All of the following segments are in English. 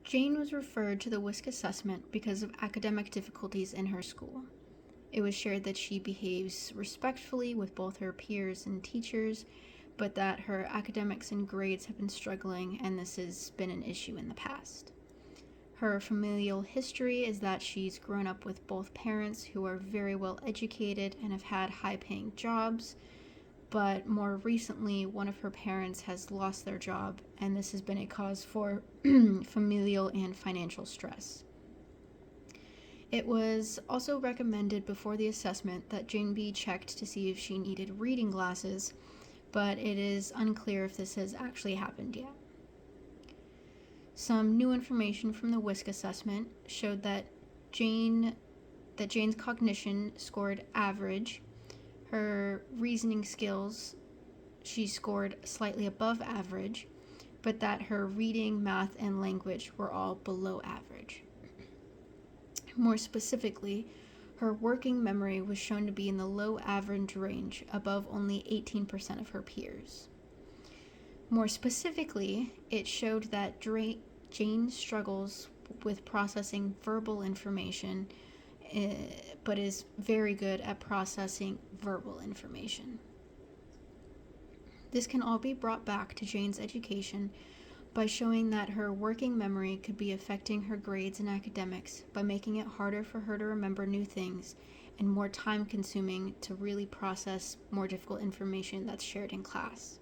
Jane was referred to the WISC assessment because of academic difficulties in her school. It was shared that she behaves respectfully with both her peers and teachers, but that her academics and grades have been struggling, and this has been an issue in the past. Her familial history is that she's grown up with both parents who are very well educated and have had high-paying jobs, but more recently, one of her parents has lost their job, and this has been a cause for familial and financial stress. It was also recommended before the assessment that Jane be checked to see if she needed reading glasses, but it is unclear if this has actually happened yet. Some new information from the WISC assessment showed that Jane's cognition scored average. Her reasoning skills, she scored slightly above average, but that her reading, math, and language were all below average. More specifically, her working memory was shown to be in the low average range, above only 18% of her peers. More specifically, it showed that Jane struggles with processing verbal information, but is very good at processing verbal information. This can all be brought back to Jane's education by showing that her working memory could be affecting her grades and academics by making it harder for her to remember new things and more time consuming to really process more difficult information that's shared in class.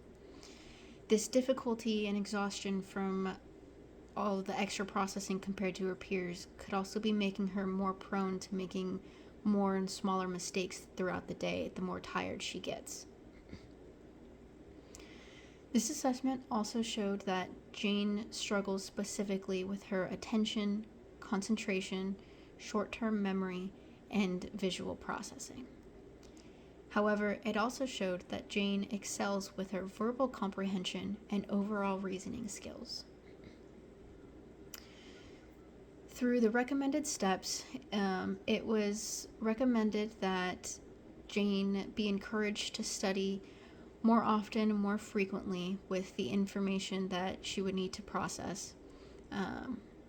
This difficulty and exhaustion from all the extra processing compared to her peers could also be making her more prone to making more and smaller mistakes throughout the day the more tired she gets. This assessment also showed that Jane struggles specifically with her attention, concentration, short-term memory, and visual processing. However, it also showed that Jane excels with her verbal comprehension and overall reasoning skills. Through the recommended steps, it was recommended that Jane be encouraged to study more often and more frequently with the information that she would need to process.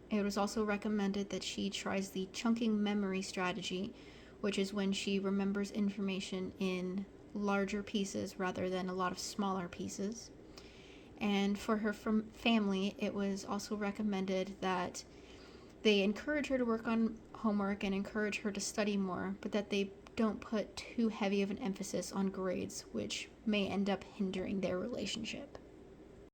It was also recommended that she tries the chunking memory strategy, which is when she remembers information in larger pieces rather than a lot of smaller pieces. And for her family, it was also recommended that they encourage her to work on homework and encourage her to study more, but that they don't put too heavy of an emphasis on grades, which may end up hindering their relationship.